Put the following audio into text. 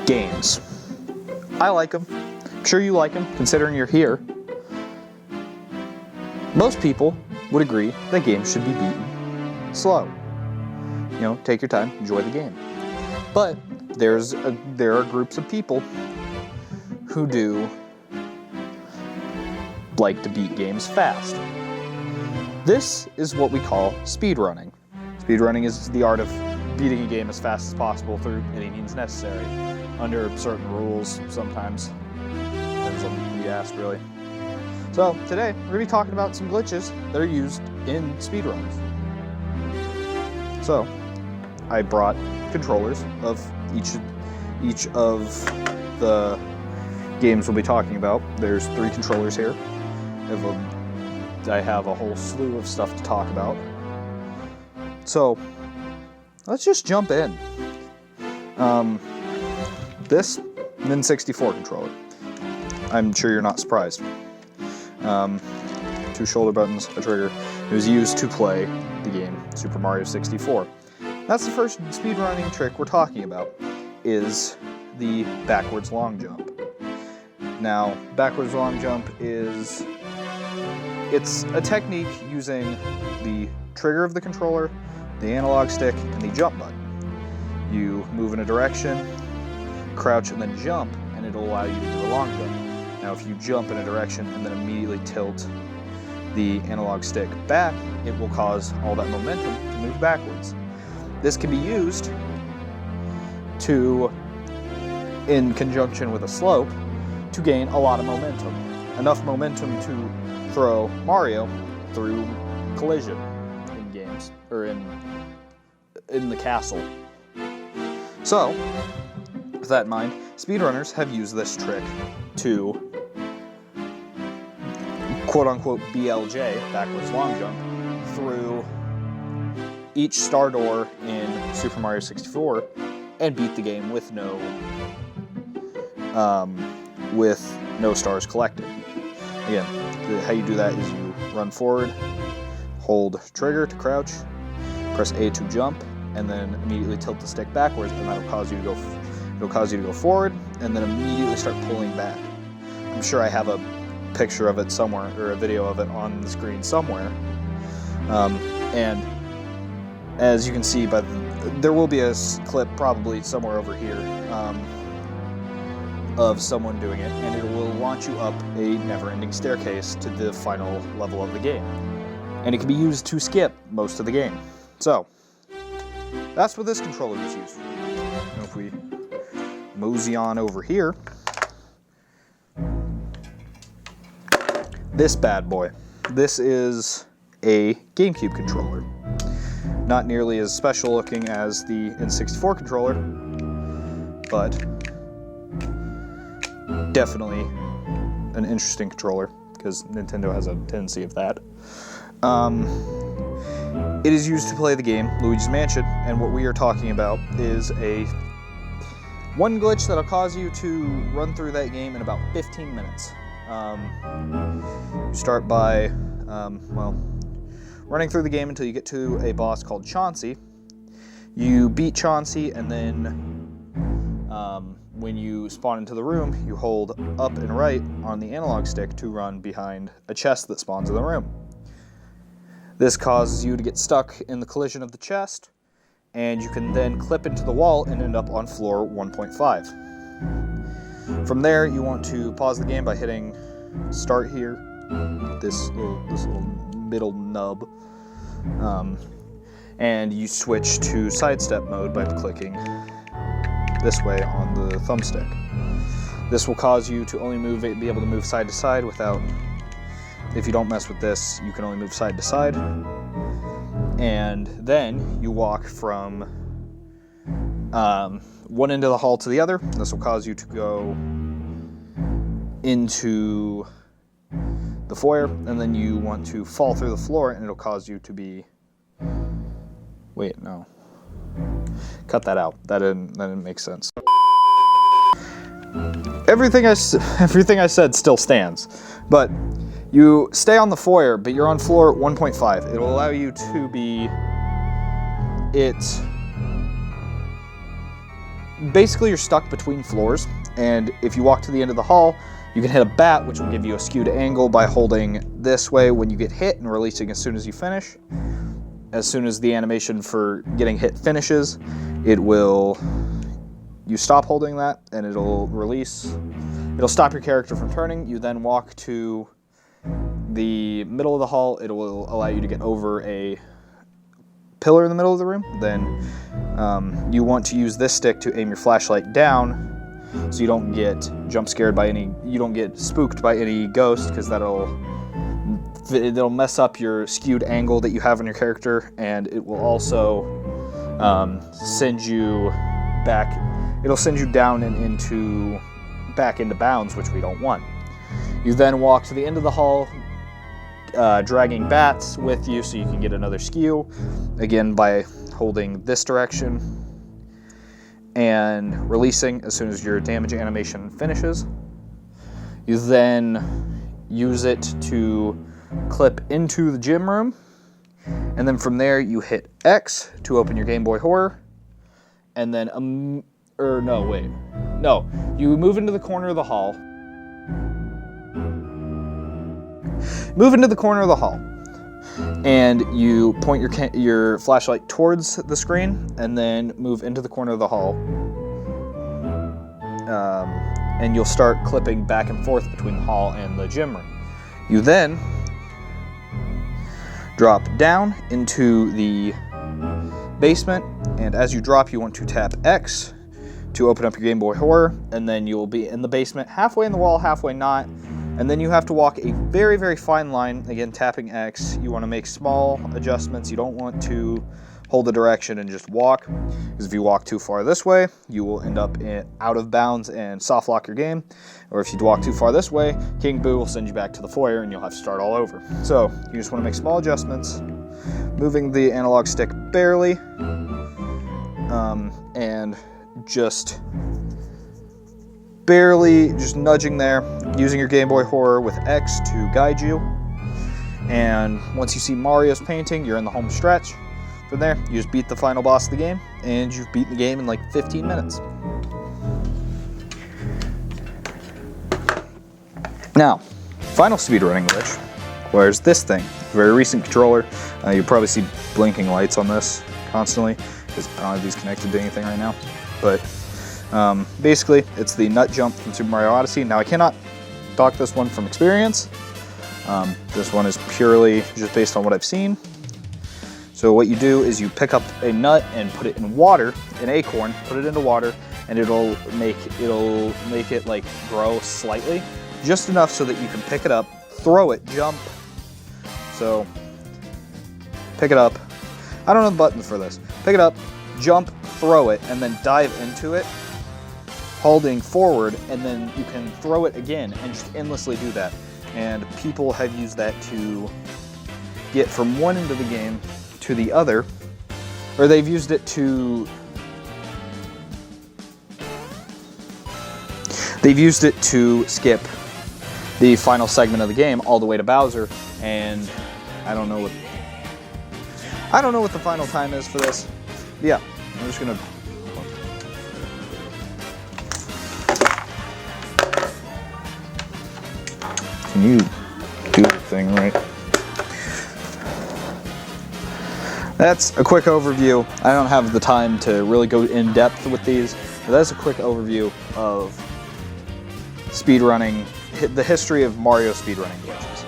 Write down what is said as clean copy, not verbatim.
Games. I like them. I'm sure you like them, considering you're here. Most people would agree that games should be beaten slow. You know, take your time, enjoy the game. But there are groups of people who do like to beat games fast. This is what we call speedrunning. Speedrunning is the art of beating a game as fast as possible through any means necessary, under certain rules sometimes. Depends on who you ask, really. So today, we're going to be talking about some glitches that are used in speedruns. So, I brought controllers of each of the games we'll be talking about. There's 3 controllers here. I have a whole slew of stuff to talk about. So, let's just jump in. This N64 controller. I'm sure you're not surprised. 2 shoulder buttons, a trigger. It was used to play the game Super Mario 64. That's the first speedrunning trick we're talking about, is the backwards long jump. Now, backwards long jump it's a technique using the trigger of the controller, the analog stick, and the jump button. You move in a direction, crouch, and then jump, and it'll allow you to do a long jump. Now, if you jump in a direction and then immediately tilt the analog stick back, it will cause all that momentum to move backwards. This can be used in conjunction with a slope, to gain a lot of momentum. Enough momentum to throw Mario through collision in games, or in the castle. So, with that in mind, speedrunners have used this trick to quote-unquote BLJ, backwards long jump, through each star door in Super Mario 64 and beat the game with no stars collected. Again, how you do that is you run forward, hold trigger to crouch, press A to jump, and then immediately tilt the stick backwards, and that'll cause you to go forward, and then immediately start pulling back. I'm sure I have a picture of it somewhere, or a video of it on the screen somewhere. And as you can see, there will be a clip probably somewhere over here of someone doing it, and it will launch you up a never-ending staircase to the final level of the game. And it can be used to skip most of the game. So, that's what this controller is used for. And if we mosey on over here, this bad boy. This is a GameCube controller. Not nearly as special looking as the N64 controller, but definitely an interesting controller, because Nintendo has a tendency of that. It is used to play the game Luigi's Mansion, and what we are talking about is one glitch that'll cause you to run through that game in about 15 minutes. You start by, running through the game until you get to a boss called Chauncey. You beat Chauncey, and then when you spawn into the room, you hold up and right on the analog stick to run behind a chest that spawns in the room. This causes you to get stuck in the collision of the chest, and you can then clip into the wall and end up on floor 1.5. From there, you want to pause the game by hitting start here, this little middle nub, and you switch to sidestep mode by clicking this way on the thumbstick. This will cause you to only be able to move side to side without, if you don't mess with this, you can only move side to side. And then you walk from one end of the hall to the other. This will cause you to go into the foyer, and then you want to fall through the floor, and it'll cause you to be... Wait, no. Cut that out. That didn't make sense. Everything I said still stands, but you stay on the foyer, but you're on floor 1.5. It'll allow you to be... basically you're stuck between floors, and if you walk to the end of the hall, you can hit a bat, which will give you a skewed angle by holding this way when you get hit and releasing as soon as you finish. As soon as the animation for getting hit finishes, you stop holding that and it'll release. It'll stop your character from turning. You then walk to the middle of the hall. It will allow you to get over a pillar in the middle of the room. Then you want to use this stick to aim your flashlight down, so you don't get you don't get spooked by any ghost, because it'll mess up your skewed angle that you have on your character, and it will also send you back. It'll send you down and back into bounds, which we don't want. You then walk to the end of the hall, dragging bats with you so you can get another skew, again by holding this direction and releasing as soon as your damage animation finishes. You then use it to clip into the gym room, and then from there you hit X to open your Game Boy Horror, and then you move into the corner of the hall. And you point your flashlight towards the screen, and then move into the corner of the hall. And you'll start clipping back and forth between the hall and the gym room. You then drop down into the basement, and as you drop, you want to tap X to open up your Game Boy Horror, and then you will be in the basement, halfway in the wall, halfway not. And then you have to walk a very, very fine line, again tapping X. You want to make small adjustments. You don't want to hold the direction and just walk, because if you walk too far this way, you will end up out of bounds and soft lock your game. Or if you walk too far this way, King Boo will send you back to the foyer and you'll have to start all over. So you just want to make small adjustments, moving the analog stick barely, and just nudging there, using your Game Boy Horror with X to guide you. And once you see Mario's painting, you're in the home stretch. From there, you just beat the final boss of the game, and you've beaten the game in like 15 minutes. Now, final speedrunning glitch requires this thing. Very recent controller. You'll probably see blinking lights on this constantly, because I don't have these connected to anything right now. But basically, it's the nut jump from Super Mario Odyssey. Now, I cannot talk this one from experience. This one is purely just based on what I've seen. So what you do is you pick up a nut and put it in water, an acorn, put it into water, and it'll make it like grow slightly, just enough so that you can pick it up, throw it, jump. So pick it up. I don't know the buttons for this. Pick it up, jump, throw it, and then dive into it, holding forward, and then you can throw it again and just endlessly do that. And people have used that to get from one end of the game to the other, or they've used it to skip the final segment of the game all the way to Bowser. And I don't know what the final time is for this. But yeah, I'm just gonna Can you do the thing right? That's a quick overview. I don't have the time to really go in depth with these, but that's a quick overview of speedrunning, the history of Mario speedrunning glitches.